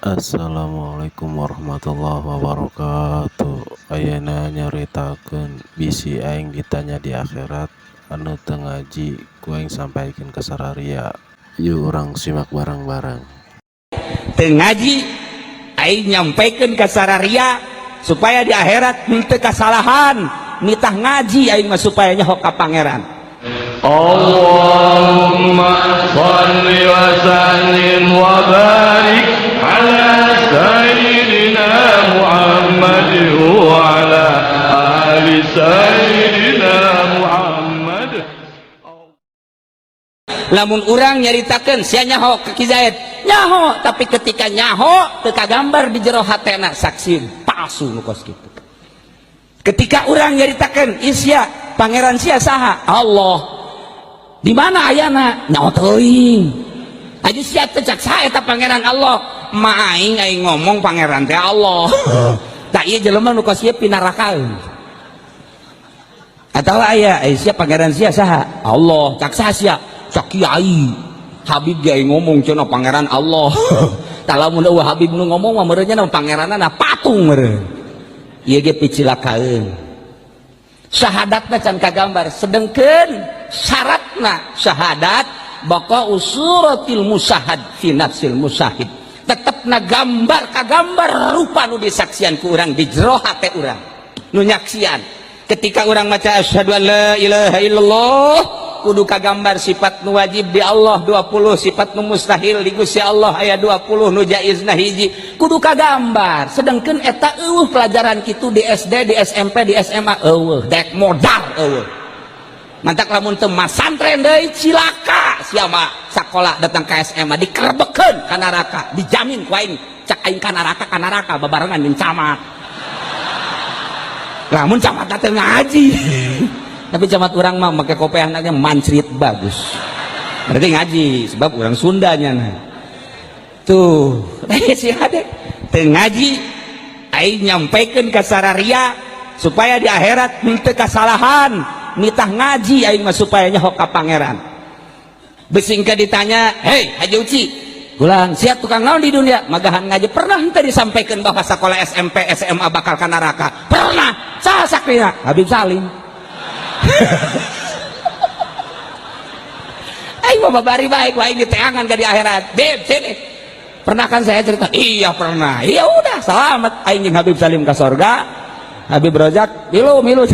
Assalamualaikum warahmatullahi wabarakatuh. Ayeuna nyaritakeun bisi aing ditanya di akhirat anu teu ngaji ku aing sampaikeun ka sararia. Yuk urang simak bareng-bareng. Teu ngaji aing nyampaikeun ka sararia supaya di akhirat henteu kasalahan, nitah ngaji aing mah supaya nyaho ka pangeran. Allahumma salli wa sallim wa barik ala sayyidina Muhammad wa ala ali sayyidina Muhammad. Lamun urang nyaritakeun sia nyaho ke Ki Zaid, nyaho, tapi ketika nyaho teu kagambar di jero hatena saksi palsu nu kos kitu. Ketika urang nyaritakeun isya pangeran sia saha? Allah. Di mana ayana? Nyaho teuing. Aju sia teh cak saha eta pangeran Allah? Ma aing ngomong pangeran teh Allah. Da ieu jelema nu kos ieu pinarakaeun. Atawa aya sia pangeran sia saha? Allah. Cak saha sia? Cak kiai. Habib ge ngomong cenah pangeran Allah. Tah lamun eueuh Habib nu ngomong mah meureunnya na pangeranna patung meureun. Ieu ge picilakaeun. Syahadatna can kagambar, sedengkeun syaratna syahadat baqa usuratil musahad fi nafsil musahid, tetepna gambar kagambar rupa nu disaksian ku urang di jero hate urang nu nyaksian. Ketika urang maca asyhadu an la ilaha illallah kudu kagambar sifat nu wajib di Allah 20, sifat nu mustahil di Gusti Allah aya 20, nu jaizna hiji kudu kagambar. Sedengkeun eta eueuh pelajaran kitu di SD, di SMP, di SMA eueuh dek modal eueuh. Mantak lamun teu masantren deui cilaka sia mah sakola datang ka SMA dikerebekeun ka neraka, dijamin ku aing cak aing ka neraka babarengan jeung camat. Lamun camat teh ngaji. Tapi camat orang mah make kopiah anaknya mancrit bagus. Berarti ngaji sebab orang Sundanya nah. Tuh, si hade teu ngaji aing nyampaikeun ka sararia supaya di akhirat henteu kasalahan, nitah ngaji aing mah supaya nyaho ka pangeran. Besingka ditanya, "Hei, Haji Uci, ulang sia tukang naon di dunia?" Magahan ngaji. Pernah henteu disampaikan bahwa sekolah SMP, SMA bakal ka neraka? Pernah. Saha sakrina? Habib Salim. Aing mah bari baik wae diteangan ke di akhirat. Beb, sini. Pernah kan saya cerita? Iya pernah. Iya udah, selamat aing jeung Habib Salim ka surga. Habib Rojak, milu.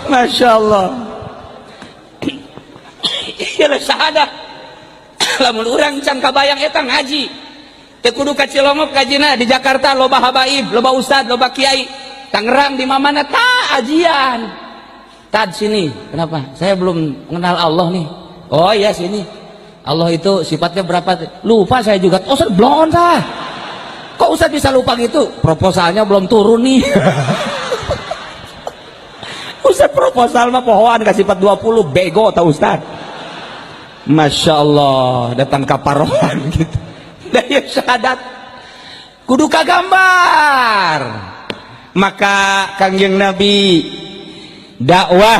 Masya Allah. Iya syahadat. Lamun urang can kabayang eta ngaji. Teu kudu ka Cilongok kajina, di Jakarta loba habaib, loba ustad, loba kiai. Tangerang di mamana ta ajian. Tad sini. Kenapa? Saya belum mengenal Allah nih. Oh iya sini. Allah itu sifatnya berapa? Lupa saya juga. Oh, belum sah. Kok Ustaz bisa lupa gitu? Proposalnya belum turun nih. Ustaz proposal mah pohoan ka sifat 20 bego tau Ustaz. Masya Allah, datang kaparohan gitu. Daya syahadat kudu kagambar. Maka Kangjeng Nabi dakwah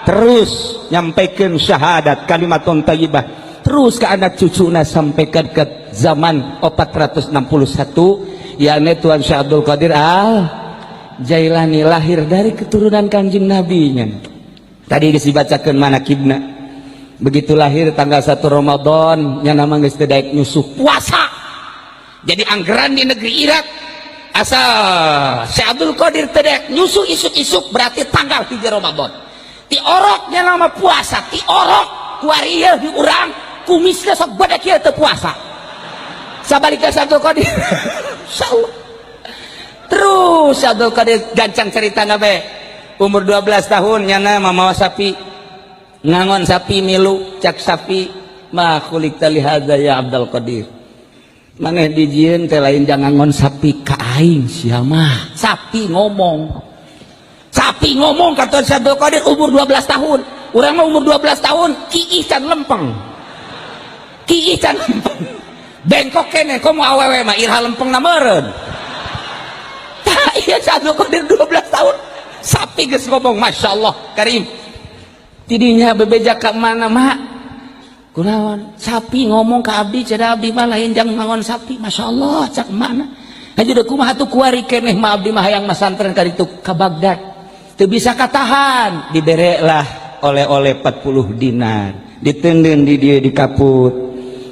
terus nyampaikan syahadat kalimatun thayyibah terus ke anak cucuna sampaikan ke zaman 461 yakni Tuan Syekh Abdul Qadir Al Jailani lahir dari keturunan Kangjeng Nabi nya. Tadi dibacakeun manakibna. Begitu lahir tanggal 1 Ramadan nya nama geus teu daek nyusuh puasa. Jadi anggaran di negeri Irak asal Syekh Abdul Qadir teu daek nyusuh isuk-isuk berarti tanggal 3 Ramadan. Ti oroknya nama puasa, ti orok kuari ieu di urang kumisna sok badak ieu teu puasa. Sabalika Syekh Abdul Qadir. Insyaallah. Terus Syekh Abdul Qadir gancang cerita nabe umur 12 tahun nyana mamawa sapi ngangon sapi milu cak sapi ma khuliq tali hadza ya Abdul Qadir maneh dijieun teh lain jangan ngangon sapi ka aing sia mah sapi ngomong kata Abdul Qadir umur 12 tahun urang mah umur 12 tahun kiih can lempeng bengkok kene komo awewe mah irha lempeng na meureun tah ieu Abdul Qadir 12 tahun sapi geus ngomong Masya Allah Karim tidinya bebeja ka mana mak kunaon sapi ngomong ke abdi cenah abdi mah lain jang mangon sapi masyaallah cak mana aja deh kumaha tuh kuari keneh mah abdi mah hayang masantren ka ditu ka Baghdad teu bisa katahan dibere lah oleh-oleh 40 dinar diteuneun di dieu di kaput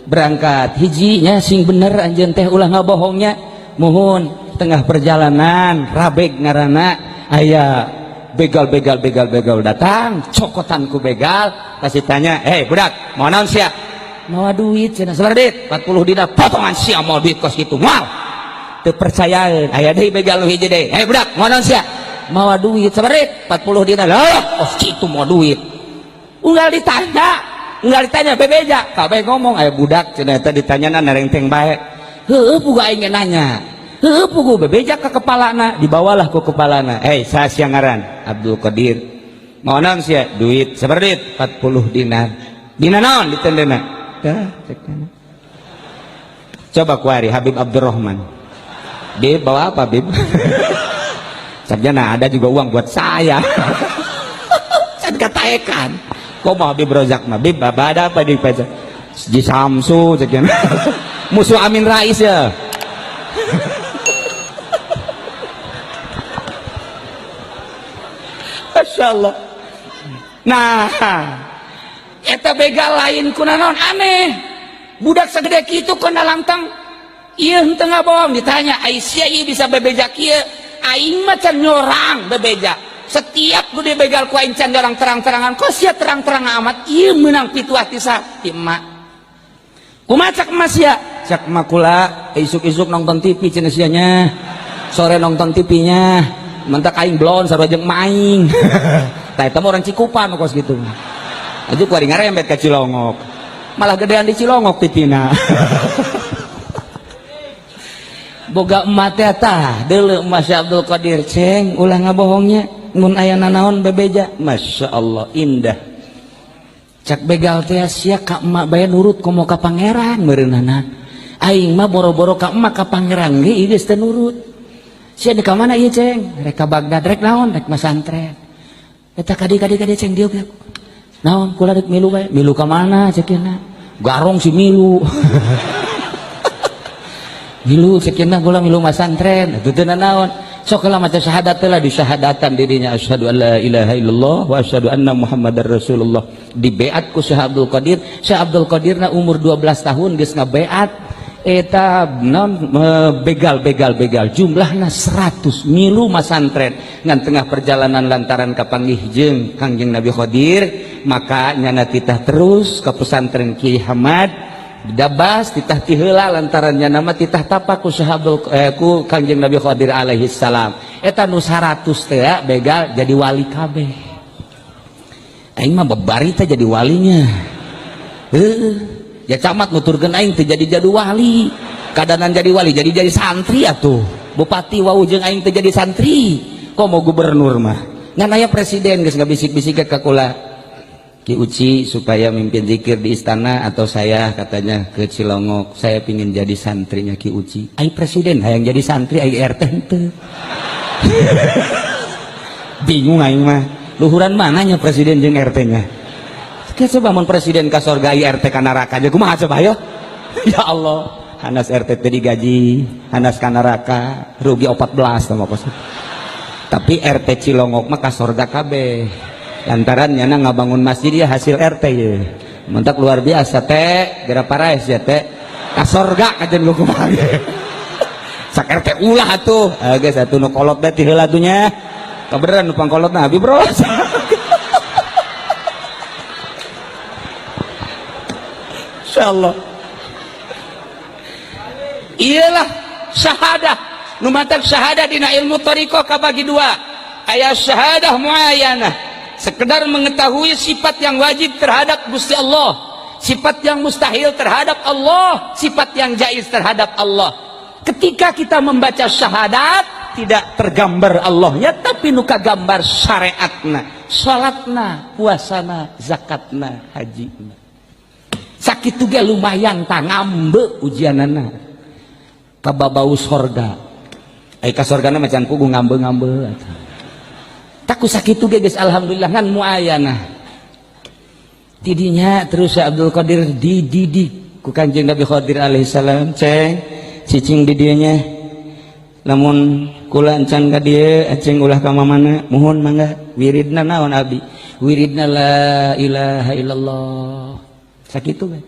berangkat hijinya sing bener anjeun teh ulah ngabohongnya muhun tengah perjalanan rabeg ngaranna aya begal datang cokotan ku begal kasih tanya budak mau naon sia mau duit cenah sabar dit 40 dinar potongan sia mau duit kos kitu moal teu percayaan aya deui begal nu hiji deui budak mau naon sia mau duit sabar dit 40 dinar kos kitu mau duit unggal ditanya bebeja kabeh ngomong aya budak cenah eta ditanyana narengteng bae heueuh puguh aing nanya puguh bebeja ke kepalana dibawalah ku kepalana saya siangaran Abdul Qadir mau naon sia duit sabar duit 40 dinar dina naon ditendena coba kuari Habib Abdurrahman Bib bawa apa Bib sarjana ada juga uang buat saya can kataekan kok mau Habib Rozak mah Bib ada apa di pesa di Samsu sekian musuh Amin Rais ya Masya Allah. Nah eta begal lain kunaon aneh budak segede kitu kena langtang ieu henteu ngabohong ditanya Aisyah ieu bisa bebeja kieu aing mah can nyorang bebeja setiap gede begal ku aing can nyorang terang-terangan kok sia terang-terang amat ieu meunang pitu hati sa emak kumaha cak emas sia cak emak kula isuk-isuk nonton TV cenah sia nya sore nonton TV-nya mentak aing blon sarojeng maing tah eta mah orang Cikupan kos gitu aja kuari ngarembet ka Cilongok malah gedean di Cilongok titina boga emat teh tah deuleu emas Abdul Qadir ceng ulah ngabohongnya mun aya nanaon bebeja Masya Allah indah cak begal teh sia ka emak bae nurut komo ka pangeran meureunana aing mah boro-boro ka emak ka pangeran ge ieu geus teu nurut sia di ka mana ieu ceng rek ka Baghdad rek naon rek masantren eta kadi ceng dieu naon kula rek milu bae milu ka mana cekeuna garong si milu milu cekeuna kula milu masantren itu teh naon sok lah maca syahadat lah di syahadatan dirinya asyhadu an la ilaha illallah wa asyhadu anna muhammadar rasulullah di beat ku Syekh Abdul Qadir Syekh Abdul Qadir na umur 12 tahun geus ngabeat eta non begal jumlahna 100 milu masantren ngan tengah perjalanan lantaran kapanggih jeung Kangjeng Nabi Qadir maka nyana titah terus ke pesantren Kiai Hamad dabas titah ti heula lantaran nyana mah titah tapak ku ku Kangjeng Nabi Qadir alaihi salam eta nu 100 teh begal jadi wali kabeh aing mah babari teh jadi walinya ya camat nuturkeun aing teh jadi wali kadanan jadi wali jadi santri atuh bupati wau jeung aing teh jadi santri kok mau gubernur mah ngan aya presiden geus ngabisik-bisik ka kula Ki Uci supaya mimpin zikir di istana atau saya katanya ke Cilongok saya pingin jadi santrinya Ki Uci ai presiden hayang jadi santri ai RT henteu bingung aing mah luhuran mananya presiden jeung RT nya coba mun presiden ka sorga RT ka neraka aja kumaha coba ayo ya Allah hanas RT teh digaji hanas ka neraka rugi 14 sama kos tapi RT Cilongok mah ka sorga kabeh lantaran nyana ngabangun masjid ya hasil RT ya mentak luar biasa teh gara parais ya teh ka sorga kajen gua kumaha sak RT ulah atuh geus atuh nu kolot teh ti heula atunya kabeneran nu pangkolotna Habib Bros insyaallah iyalah syahadah nu matak syahadah dina ilmu thariqah kabagi dua aya syahadah muayyanah sekedar mengetahui sifat yang wajib terhadap Gusti Allah sifat yang mustahil terhadap Allah sifat yang jaiz terhadap Allah ketika kita membaca syahadat tidak tergambar Allahnya tapi nu kagambar syariatna salatna puasana zakatna hajina sakitu ge lumayan tah ngambe ujianana kababau sorga ai ka sorgana macan pugu ngambe tak ku sakitu ge geus alhamdulillah ngan muayyanah tidinya terus Syekh Abdul Qadir dididik ku Kanjeng Nabi Qadir alaihi salam. Ceng cicing di dieunya lamun kula encan ka dieu ceng ulah ka mamana mohon mangga wiridna naon abdi wiridna la ilaha illallah sakitu bae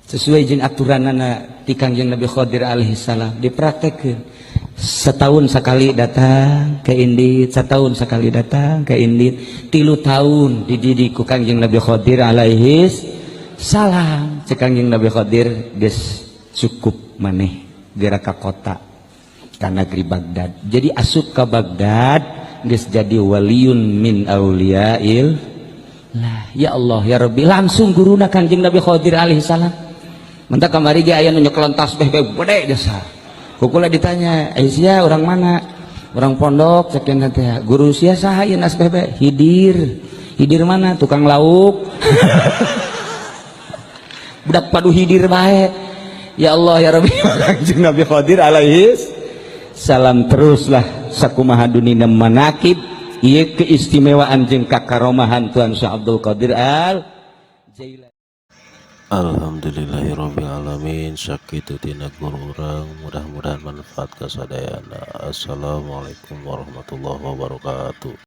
sesuai jeung aturanana ti Kanjeng Nabi Qadir alaihi salam dipraktekkeun. Setahun sekali datang ke Indit, setahun sekali datang ke Indit, 3 tahun dididik ku Kanjeng Nabi Qadir alaihi salam. Cek Kanjeng Nabi Qadir geus cukup maneh geura ka kota ka negeri Baghdad. Jadi asup ka Baghdad geus jadi waliun min auliyail lah. Ya Allah ya Rabbi langsung guruna Kanjeng Nabi Qadir alaihi salam. Mentak kamari ge aya nu nyekelon tasbih gede jasa. Kukula ditanya, Aisyah orang mana? Orang pondok, cekin nanti guru sia saha ieu asbebe? Hidir. Hidir mana? Tukang lauk. Budak padu hidir bae. Ya Allah ya Rabbi, Kanjeng Nabi Qadir alaihi salam teruslah sakumaha dunina manakib ieu keistimewaan jeung kakaromahan Tuan Syekh Abdul Qadir Al Jailani. Alhamdulillahirabbil alamin. Sakitu tina guru urang, mudah-mudahan manfaat kasadayana. Assalamualaikum warahmatullahi wabarakatuh.